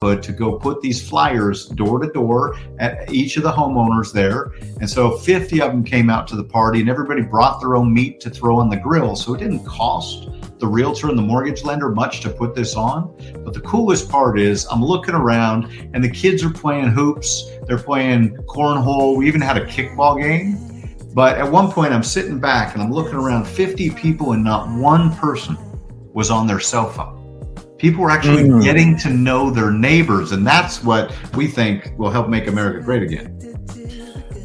to go put these flyers door to door at each of the homeowners there. And so 50 of them came out to the party, and everybody brought their own meat to throw on the grill. So it didn't cost the realtor and the mortgage lender much to put this on. But the coolest part is I'm looking around and the kids are playing hoops. They're playing cornhole. We even had a kickball game. But at one point I'm sitting back and I'm looking around, 50 people, and not one person was on their cell phone. People were actually getting to know their neighbors, and that's what we think will help make America great again.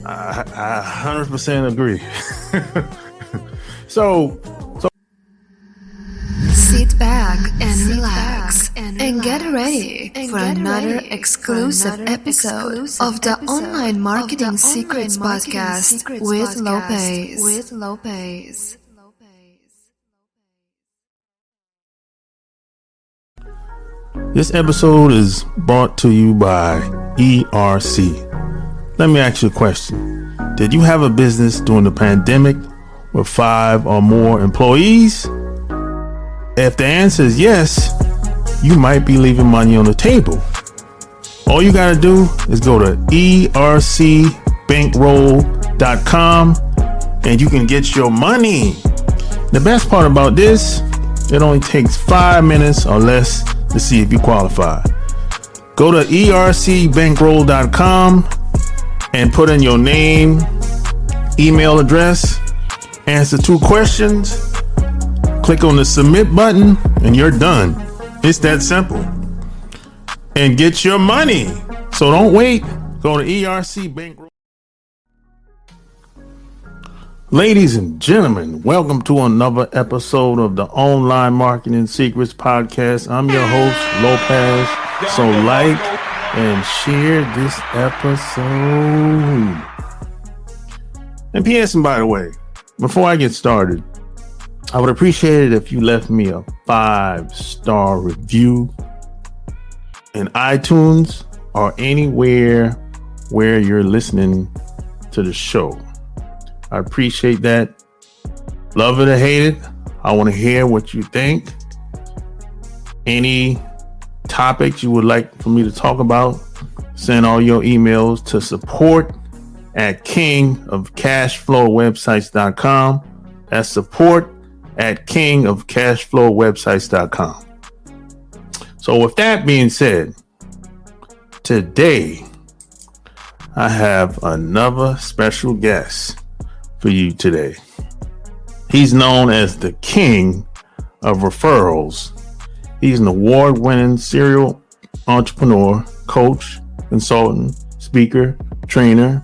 I 100% agree. So sit back and relax and get ready for another exclusive episode of the Online Marketing Secrets Podcast with Lopez. this episode is brought to you by ERC. Let me ask you a question. Did you have a business during the pandemic with 5 or more employees? If the answer is yes, you might be leaving money on the table. All you got to do is go to ercbankroll.com and you can get your money. The best part about this, it only takes 5 minutes or less to see if you qualify. Go to ercbankroll.com and put in your name, email address, answer 2 questions, click on the submit button, and you're done. It's that simple. And get your money. So don't wait. Go to ERC Bankroll. Ladies and gentlemen, welcome to another episode of the Online Marketing Secrets Podcast. I'm your host, Lopez. So like and share this episode. And P.S. and by the way, before I get started, I would appreciate it if you left me a 5-star review in iTunes or anywhere where you're listening to the show. I appreciate that. Love it or hate it, I want to hear what you think. Any topics you would like for me to talk about, send all your emails to support@kingofcashflowwebsites.com. That's support@kingofcashflowwebsites.com. So with that being said, today I have another special guest for you today. He's known as the King of Referrals. He's an award-winning serial entrepreneur, coach, consultant, speaker, trainer,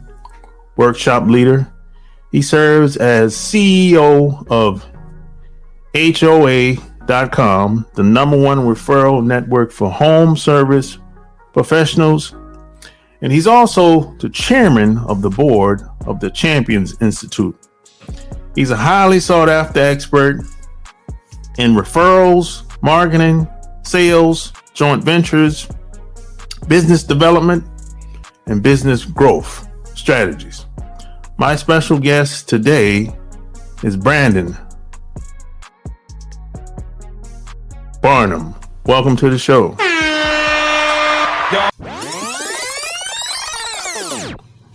workshop leader. He serves as CEO of HOA.com, the #1 referral network for home service professionals. And he's also the chairman of the board of the Champions Institute. He's a highly sought after expert in referrals, marketing, sales, joint ventures, business development, and business growth strategies. My special guest today is Brandon Barnum. Welcome to the show.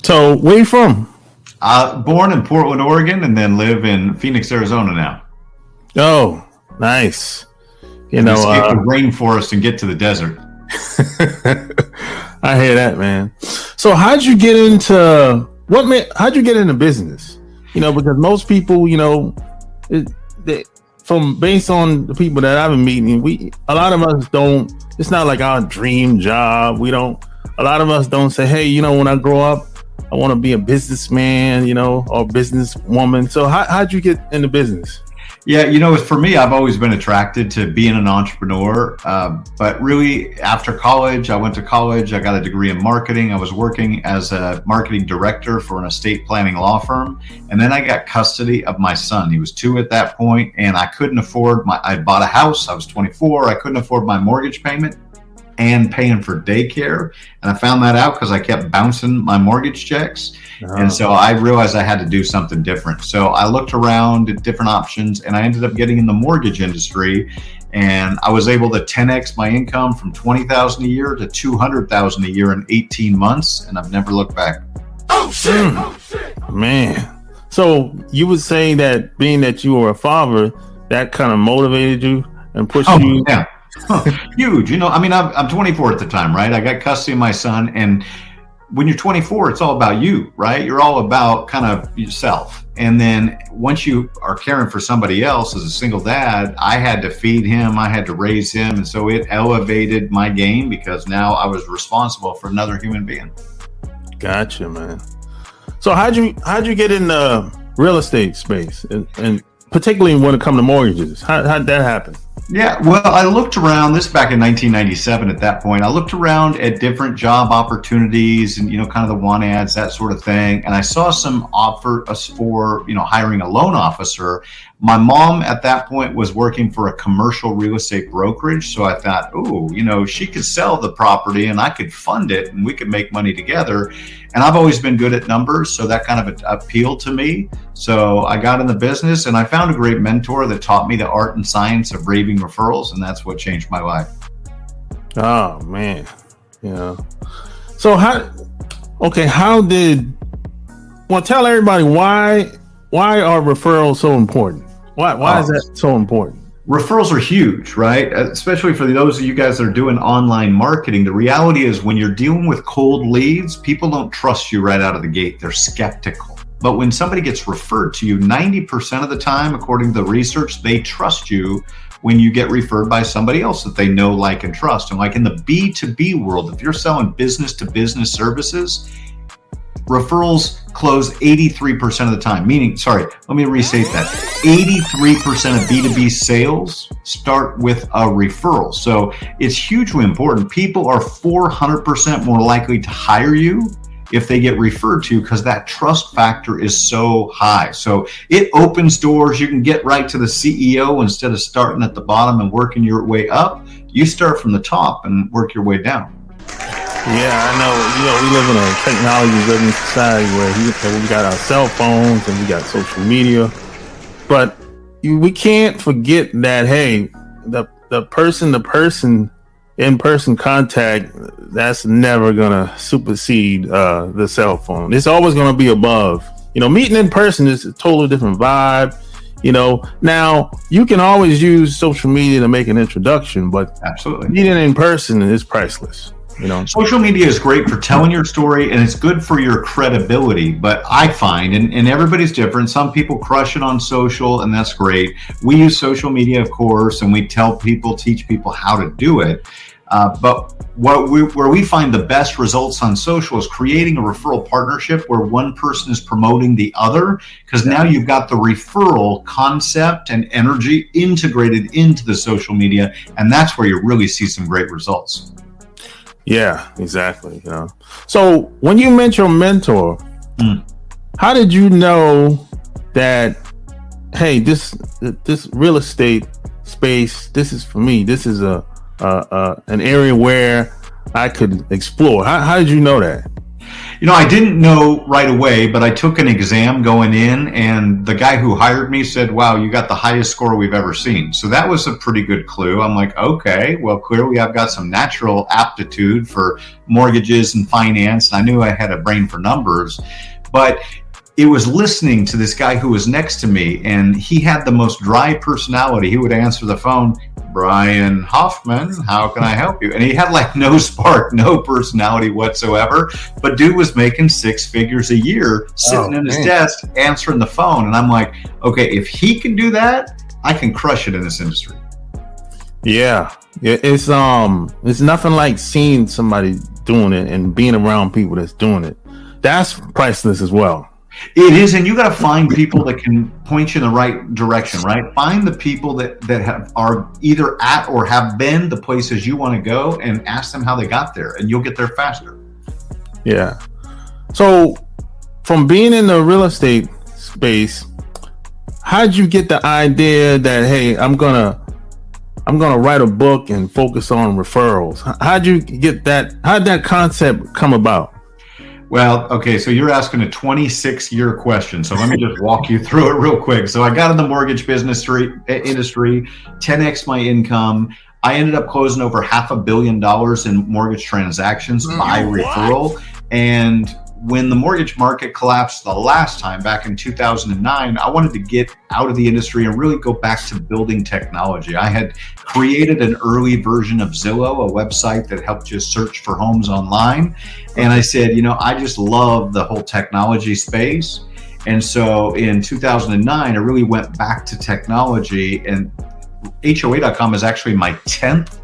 So, where you from? Born in Portland, Oregon, and then live in Phoenix, Arizona now. Oh, nice. Escape the rainforest and get to the desert. I hear that, man. So, how'd you get into business? Because most people, based on the people that I've been meeting, a lot of us don't. It's not like our dream job. A lot of us don't say, hey, when I grow up, I want to be a businessman, or businesswoman. So how'd you get into business? Yeah, for me, I've always been attracted to being an entrepreneur. But really, after college, I went to college. I got a degree in marketing. I was working as a marketing director for an estate planning law firm. And then I got custody of my son. He was 2 at that point, and I couldn't afford I bought a house. I was 24. I couldn't afford my mortgage payment and paying for daycare. And I found that out because I kept bouncing my mortgage checks. Oh. And so I realized I had to do something different. So I looked around at different options, and I ended up getting in the mortgage industry. And I was able to 10x my income from $20,000 a year to $200,000 a year in 18 months, and I've never looked back. Oh shit! Oh shit! Man, so you would say that being that you were a father, that kind of motivated you and pushed you? Yeah, huge. I mean, I'm 24 at the time, right? I got custody of my son, and when you're 24, it's all about you, right? You're all about kind of yourself. And then once you are caring for somebody else as a single dad, I had to feed him, I had to raise him. And so it elevated my game because now I was responsible for another human being. Gotcha, man. So how'd you get in the real estate space, and particularly when it comes to mortgages? How'd that happen? Yeah, well, I looked around, this back in 1997 at that point. I looked around at different job opportunities and, kind of the want ads, that sort of thing. And I saw some offers for, hiring a loan officer. My mom at that point was working for a commercial real estate brokerage. So I thought, she could sell the property and I could fund it and we could make money together. And I've always been good at numbers, so that kind of appealed to me. So I got in the business and I found a great mentor that taught me the art and science of raving referrals, and that's what changed my life. Oh man, yeah. So tell everybody why are referrals so important? Why is that so important? Referrals are huge, right? Especially for those of you guys that are doing online marketing. The reality is when you're dealing with cold leads, people don't trust you right out of the gate. They're skeptical. But when somebody gets referred to you, 90% of the time, according to the research, they trust you when you get referred by somebody else that they know, like, and trust. And like in the B2B world, if you're selling business to business services, referrals close 83% of the time. Let me restate that. 83% of B2B sales start with a referral. So it's hugely important. People are 400% more likely to hire you if they get referred to because that trust factor is so high. So it opens doors. You can get right to the CEO instead of starting at the bottom and working your way up. You start from the top and work your way down. Yeah, I know. We live in a technology-driven society where we got our cell phones and we got social media, but we can't forget that, hey, the person in-person contact, that's never gonna supersede the cell phone. It's always gonna be above. Meeting in person is a totally different vibe. Now you can always use social media to make an introduction, but absolutely, meeting in person is priceless. Social media is great for telling your story and it's good for your credibility, but I find, and everybody's different, some people crush it on social and that's great. We use social media, of course, and we teach people how to do it. But where we find the best results on social is creating a referral partnership where one person is promoting the other, because now you've got the referral concept and energy integrated into the social media, and that's where you really see some great results. Yeah, exactly. So when you met your mentor, how did you know that, hey, this real estate space, this is for me. This is an area where I could explore. How did you know that? I didn't know right away, but I took an exam going in, and the guy who hired me said, wow, you got the highest score we've ever seen. So that was a pretty good clue. I'm like, okay, well, clearly I've got some natural aptitude for mortgages and finance. I knew I had a brain for numbers, but it was listening to this guy who was next to me, and he had the most dry personality. He would answer the phone, Brian Hoffman, how can I help you? And he had like no spark, no personality whatsoever. But dude was making six figures a year, sitting in his desk, answering the phone. And I'm like, okay, if he can do that, I can crush it in this industry. Yeah, it's nothing like seeing somebody doing it and being around people that's doing it. That's priceless as well. It is, and you got to find people that can point you in the right direction, right? Find the people that are either at or have been the places you want to go, and ask them how they got there, and you'll get there faster. Yeah. So, from being in the real estate space, how did you get the idea that, hey, I'm gonna write a book and focus on referrals? How'd you get that? How'd that concept come about? Well, okay, so you're asking a 26-year question. So let me just walk you through it real quick. So I got in the mortgage industry, 10x my income. I ended up closing over $500 million in mortgage transactions by referral. And when the mortgage market collapsed the last time back in 2009, I wanted to get out of the industry and really go back to building technology. I had created an early version of Zillow, a website that helped you search for homes online. And I said, I just love the whole technology space. And so in 2009, I really went back to technology, and HOA.com is actually my 10th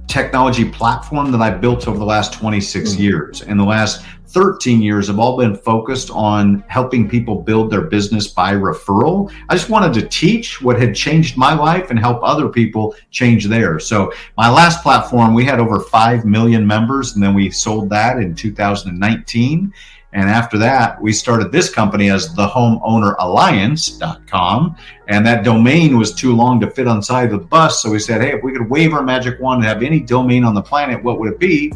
technology platform that I built over the last 26 years. And the last 13 years have all been focused on helping people build their business by referral. I just wanted to teach what had changed my life and help other people change theirs. So my last platform, we had over 5 million members, and then we sold that in 2019. And after that, we started this company as thehomeowneralliance.com. And that domain was too long to fit on the side of the bus. So we said, hey, if we could wave our magic wand and have any domain on the planet, what would it be?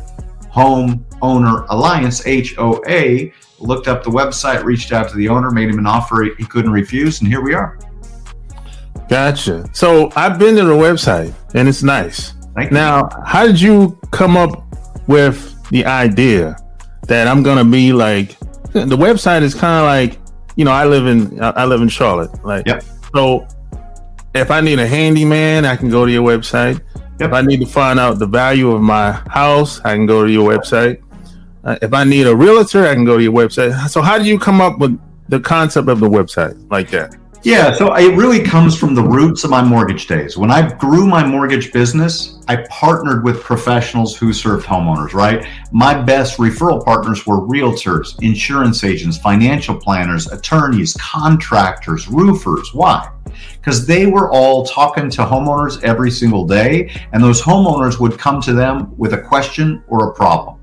Homeowner Alliance, HOA. Looked up the website, reached out to the owner, made him an offer he couldn't refuse, and here we are. Gotcha. So I've been to the website, and it's nice. Thank you. Now, how did you come up with the idea that I'm gonna be like, the website is kind of like, I live in Charlotte. Yep. So if I need a handyman, I can go to your website. Yep. If I need to find out the value of my house, I can go to your website. If I need a realtor, I can go to your website. So how did you come up with the concept of the website like that? Yeah, so it really comes from the roots of my mortgage days. When I grew my mortgage business, I partnered with professionals who served homeowners, right? My best referral partners were realtors, insurance agents, financial planners, attorneys, contractors, roofers. Why? Because they were all talking to homeowners every single day, and those homeowners would come to them with a question or a problem.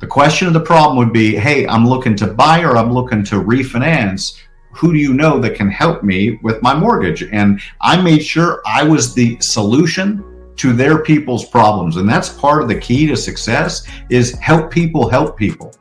The question or the problem would be, hey, I'm looking to buy or I'm looking to refinance. Who do you know that can help me with my mortgage? And I made sure I was the solution to their people's problems. And that's part of the key to success, is help people help people.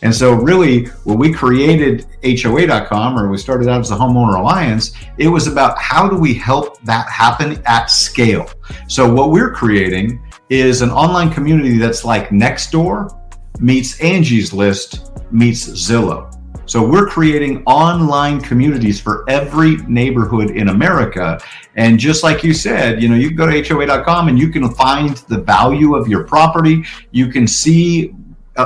And so really, when we created HOA.com, or we started out as the Homeowner Alliance, it was about how do we help that happen at scale. So what we're creating is an online community that's like Nextdoor meets Angie's List meets Zillow. So we're creating online communities for every neighborhood in America. And just like you said, you can go to HOA.com and you can find the value of your property. You can see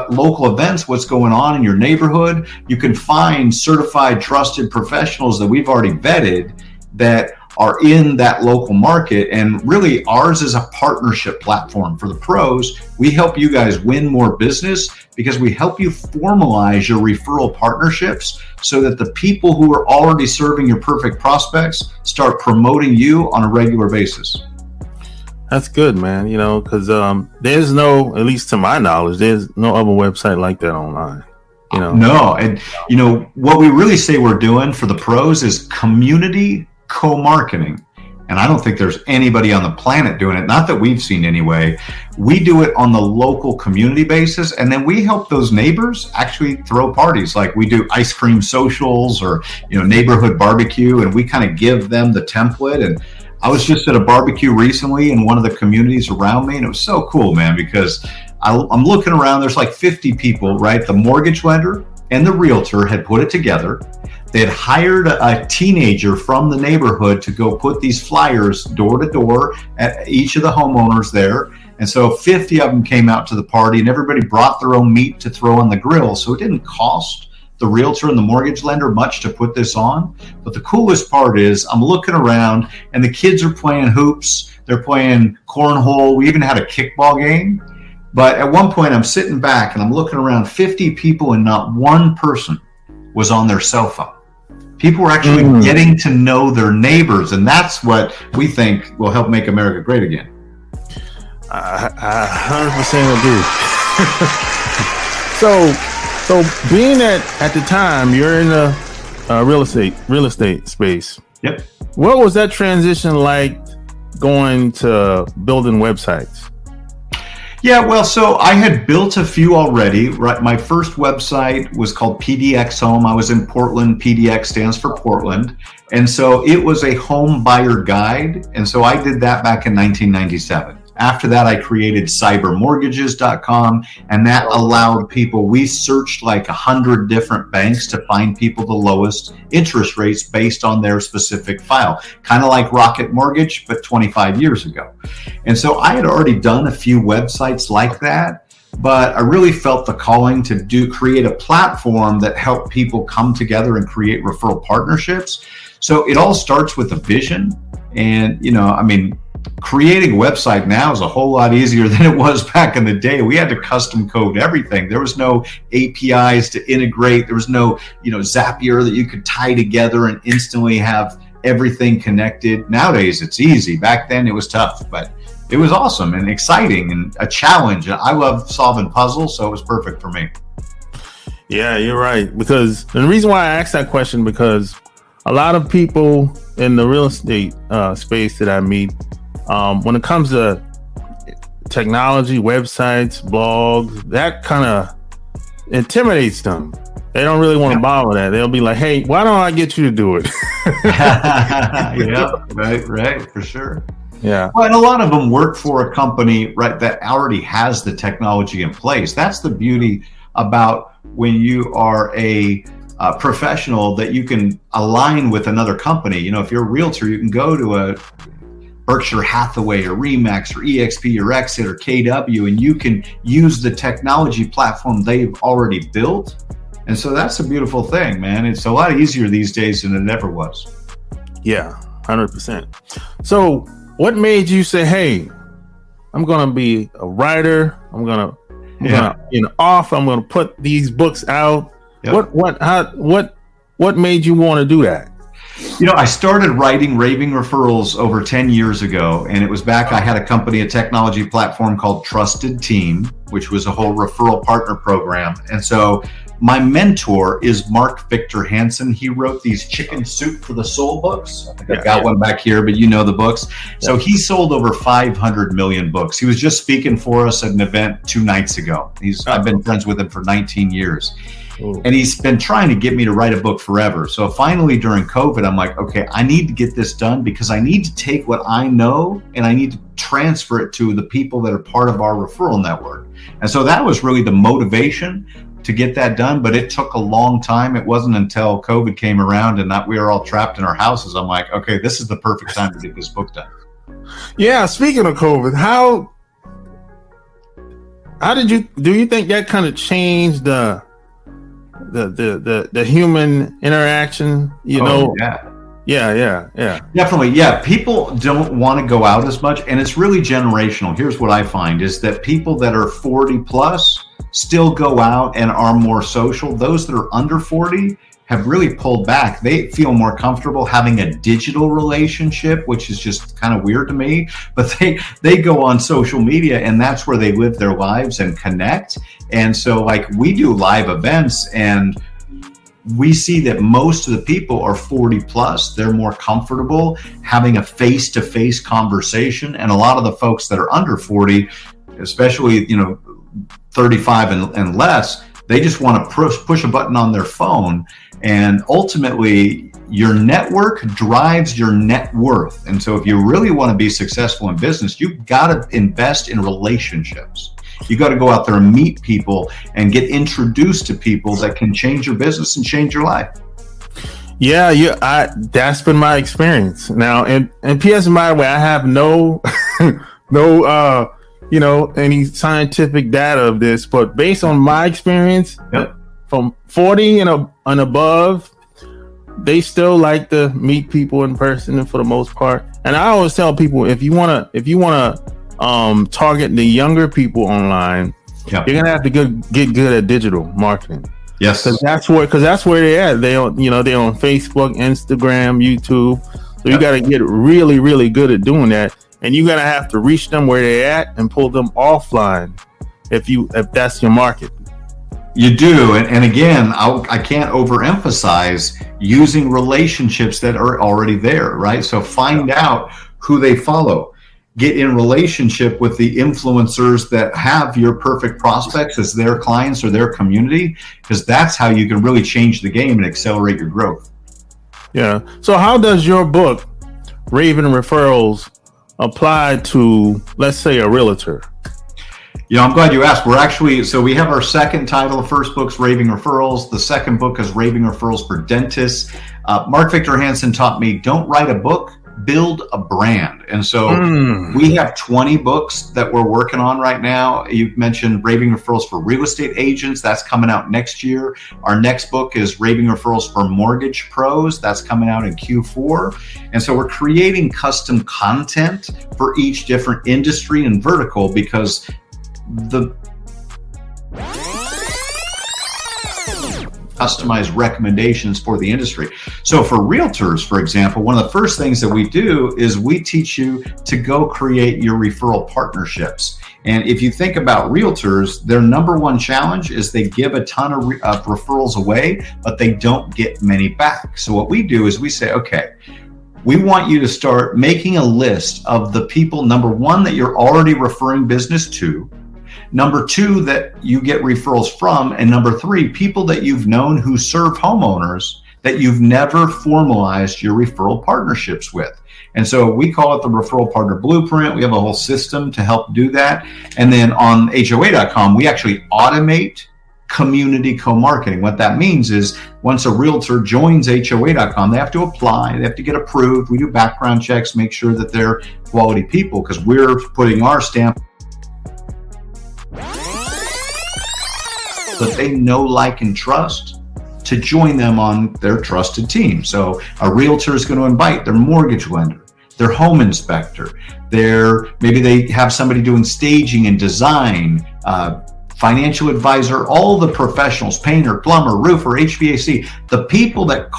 local events, what's going on in your neighborhood. You can find certified, trusted professionals that we've already vetted that are in that local market. And really, ours is a partnership platform for the pros. We help you guys win more business because we help you formalize your referral partnerships so that the people who are already serving your perfect prospects start promoting you on a regular basis. That's good, man. Because there's no, at least to my knowledge, there's no other website like that online. No. And, what we really say we're doing for the pros is community co-marketing. And I don't think there's anybody on the planet doing it, not that we've seen anyway. We do it on the local community basis, and then we help those neighbors actually throw parties. Like we do ice cream socials or neighborhood barbecue, and we kind of give them the template. And I was just at a barbecue recently in one of the communities around me, and it was so cool, man, because I'm looking around, there's like 50 people, right? The mortgage lender and the realtor had put it together. They had hired a teenager from the neighborhood to go put these flyers door to door at each of the homeowners there. And so 50 of them came out to the party, and everybody brought their own meat to throw on the grill. So it didn't cost the realtor and the mortgage lender much to put this on. But the coolest part is I'm looking around and the kids are playing hoops. They're playing cornhole. We even had a kickball game. But at one point I'm sitting back and I'm looking around, 50 people, and not one person was on their cell phone. People were actually getting to know their neighbors, and that's what we think will help make America great again. I 100% agree. So being at the time you're in the real estate space. Yep. What was that transition like, going to building websites? Yeah, well, so I had built a few already, right? My first website was called PDX Home. I was in Portland. PDX stands for Portland. And so it was a home buyer guide. And so I did that back in 1997. After that, I created cybermortgages.com, and that allowed people, we searched like 100 different banks to find people the lowest interest rates based on their specific file, kind of like Rocket Mortgage, but 25 years ago. And so I had already done a few websites like that, but I really felt the calling to create a platform that helped people come together and create referral partnerships. So it all starts with a vision. And, creating a website now is a whole lot easier than it was back in the day. We had to custom code everything. There was no APIs to integrate. There was no, Zapier that you could tie together and instantly have everything connected. Nowadays, it's easy. Back then, it was tough, but it was awesome and exciting and a challenge. I love solving puzzles, so it was perfect for me. Yeah, you're right. Because the reason why I asked that question, because a lot of people in the real estate space that I meet, when it comes to technology, websites, blogs, that kind of intimidates them. They don't really want to bother that. They'll be like, hey, why don't I get you to do it? Yeah, right, for sure. Yeah. Well, and a lot of them work for a company, right, that already has the technology in place. That's the beauty about when you are a professional, that you can align with another company. If you're a realtor, you can go to a Berkshire Hathaway or Remax or EXP or Exit or KW, and you can use the technology platform they've already built. And so that's a beautiful thing, man. It's a lot easier these days than it ever was. Yeah, 100%. So what made you say, hey, I'm going to be a writer. I'm going to put these books out. Yep. What made you want to do that? I started writing raving referrals over 10 years ago, and it was back, I had a company, a technology platform called Trusted Team, which was a whole referral partner program. And so my mentor is Mark Victor Hansen. He wrote these Chicken Soup for the Soul books. I think I've got one back here, but the books. So he sold over 500 million books. He was just speaking for us at an event 2 nights ago. I've been friends with him for 19 years. And he's been trying to get me to write a book forever. So finally during COVID, I'm like, okay, I need to get this done, because I need to take what I know and I need to transfer it to the people that are part of our referral network. And so that was really the motivation to get that done. But it took a long time. It wasn't until COVID came around and we were all trapped in our houses. I'm like, okay, this is the perfect time to get this book done. Yeah. Speaking of COVID, how do you think that kind of changed the human interaction, Yeah. Definitely. Yeah. People don't want to go out as much, and it's really generational. Here's what I find is that people that are 40 plus still go out and are more social. Those that are under 40 have really pulled back. They feel more comfortable having a digital relationship, which is just kind of weird to me, but they go on social media, and that's where they live their lives and connect. And so like we do live events, and we see that most of the people are 40 plus. They're more comfortable having a face-to-face conversation. And a lot of the folks that are under 40, especially, 35 and less, they just want to push a button on their phone. And ultimately, your network drives your net worth. And so if you really want to be successful in business, you've got to invest in relationships. You got to go out there and meet people and get introduced to people that can change your business and change your life. Yeah, that's been my experience. Now, and P.S. by the way, I have no any scientific data of this, but based on my experience, from 40 and above, they still like to meet people in person, and for the most part. And I always tell people, if you wanna target the younger people online, you're gonna have to get good at digital marketing. Yes, because that's where they're at. They're on Facebook, Instagram, YouTube. So you got to get really, really good at doing that, and you gotta have to reach them where they're at and pull them offline if that's your market. You do. And again, I can't overemphasize using relationships that are already there, right? So find out who they follow. get in relationship with the influencers that have your perfect prospects as their clients or their community, because that's how you can really change the game and accelerate your growth. Yeah. So how does your book, Raving Referrals, apply to, let's say, a realtor? I'm glad you asked. We have our second title. The first book's Raving Referrals. The second book is Raving Referrals for Dentists. Mark Victor Hansen taught me, don't write a book, build a brand. And so we have 20 books that we're working on right now. You've mentioned Raving Referrals for Real Estate Agents. That's coming out next year. Our next book is Raving Referrals for Mortgage Pros. That's coming out in Q4. And so we're creating custom content for each different industry and vertical, because the customized recommendations for the industry. So for realtors, for example, one of the first things that we do is we teach you to go create your referral partnerships. And if you think about realtors, their number one challenge is they give a ton of referrals away, but they don't get many back. So what we do is we say, okay, we want you to start making a list of the people, number one, that you're already referring business to, number two, that you get referrals from, and number three, people that you've known who serve homeowners that you've never formalized your referral partnerships with. And so we call it the Referral Partner Blueprint. We have a whole system to help do that. And then on HOA.com, we actually automate community co-marketing. What that means is once a realtor joins HOA.com, they have to apply, they have to get approved. We do background checks, make sure that they're quality people, because we're putting our stamp that they know, like, and trust to join them on their trusted team. So a realtor is going to invite their mortgage lender, their home inspector, maybe they have somebody doing staging and design, financial advisor, all the professionals, painter, plumber, roofer, HVAC, the people that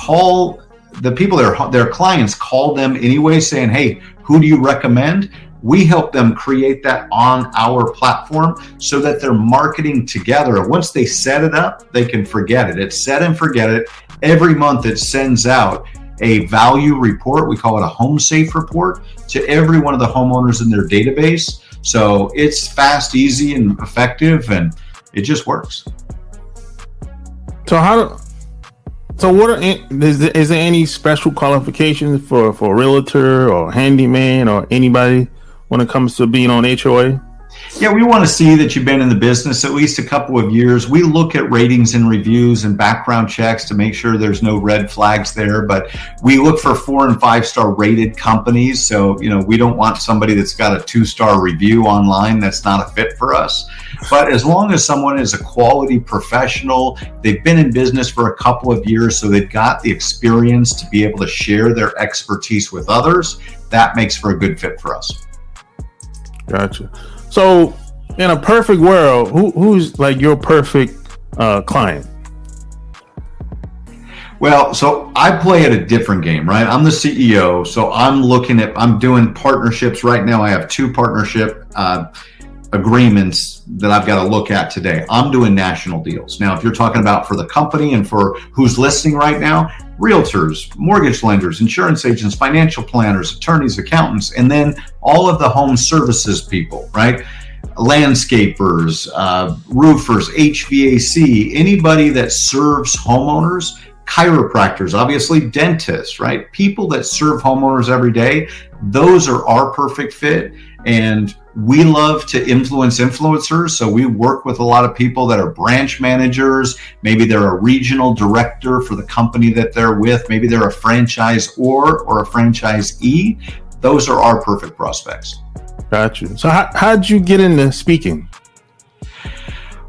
their clients call them anyway saying, hey, who do you recommend? We help them create that on our platform so that they're marketing together. Once they set it up, they can forget it. It's set and forget it. Every month it sends out a value report. We call it a home safe report to every one of the homeowners in their database. So it's fast, easy, and effective, and it just works. Is there any special qualifications for a realtor or handyman or anybody when it comes to being on HOA? Yeah, we want to see that you've been in the business at least a couple of years. We look at ratings and reviews and background checks to make sure there's no red flags there, but we look for 4 and 5 star rated companies. So, we don't want somebody that's got a 2-star review online. That's not a fit for us. But as long as someone is a quality professional, they've been in business for a couple of years, so they've got the experience to be able to share their expertise with others, that makes for a good fit for us. Gotcha. So in a perfect world, who's like your perfect client? Well, so I play at a different game, right? I'm the CEO, so I'm doing partnerships right now. I have 2 partnership agreements that I've got to look at today. I'm doing national deals. Now, if you're talking about for the company and for who's listening right now, realtors, mortgage lenders, insurance agents, financial planners, attorneys, accountants, and then all of the home services people, right? Landscapers, roofers, HVAC, anybody that serves homeowners, chiropractors, obviously dentists, right? People that serve homeowners every day, those are our perfect fit. And we love to influence influencers. So we work with a lot of people that are branch managers. Maybe they're a regional director for the company that they're with. Maybe they're a franchisor or a franchisee. Those are our perfect prospects. Gotcha. So how'd you get into speaking?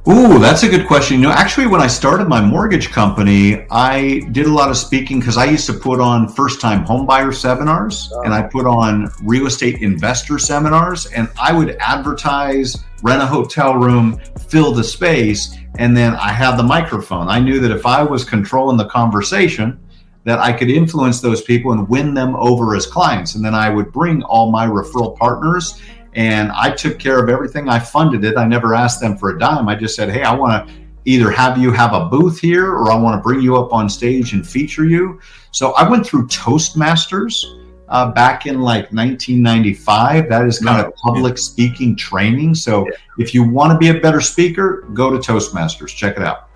Ooh, that's a good question. Actually, when I started my mortgage company, I did a lot of speaking because I used to put on first-time homebuyer seminars, and I put on real estate investor seminars, and I would advertise, rent a hotel room, fill the space, and then I had the microphone. I knew that if I was controlling the conversation, that I could influence those people and win them over as clients. And then I would bring all my referral partners, and I took care of everything. I funded it. I never asked them for a dime. I just said, hey, I want to either have you have a booth here, or I want to bring you up on stage and feature you. So I went through Toastmasters back in like 1995. That is kind of public speaking training. So if you want to be a better speaker, go to Toastmasters. Check it out.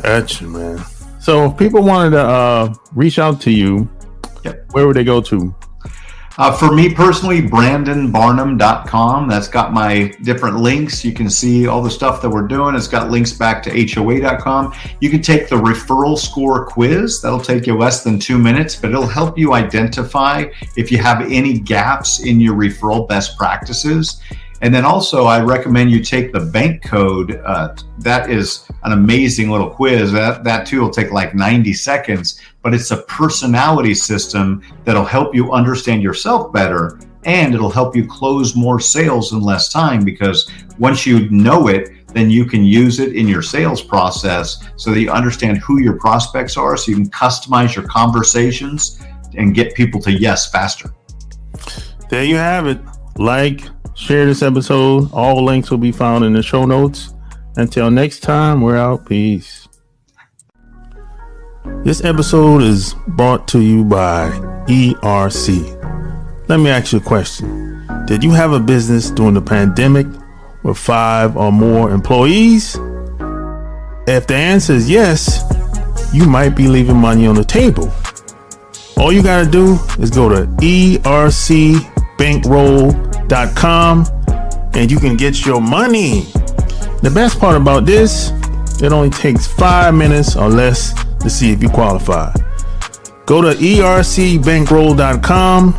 Gotcha, man. So if people wanted to reach out to you, where would they go to? For me personally, BrandonBarnum.com. That's got my different links. You can see all the stuff that we're doing. It's got links back to HOA.com. You can take the referral score quiz. That'll take you less than 2 minutes, but it'll help you identify if you have any gaps in your referral best practices. And then also, I recommend you take the bank code. That is an amazing little quiz. That too will take like 90 seconds, but it's a personality system that'll help you understand yourself better, and it'll help you close more sales in less time, because once you know it, then you can use it in your sales process so that you understand who your prospects are, so you can customize your conversations and get people to yes faster. There you have it. Share this episode. All links will be found in the show notes. Until next time, we're out. Peace. This episode is brought to you by ERC. Let me ask you a question. Did you have a business during the pandemic with 5 or more employees? If the answer is yes, you might be leaving money on the table. All you got to do is go to ercbankroll.com and you can get your money. The best part about this, it only takes 5 minutes or less to see if you qualify. Go to ercbankroll.com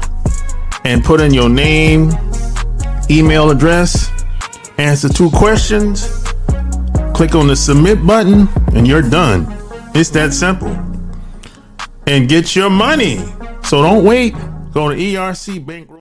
and put in your name, email address, answer 2 questions, click on the submit button, and you're done. It's that simple. And get your money. So don't wait. Go to ERC Bankroll.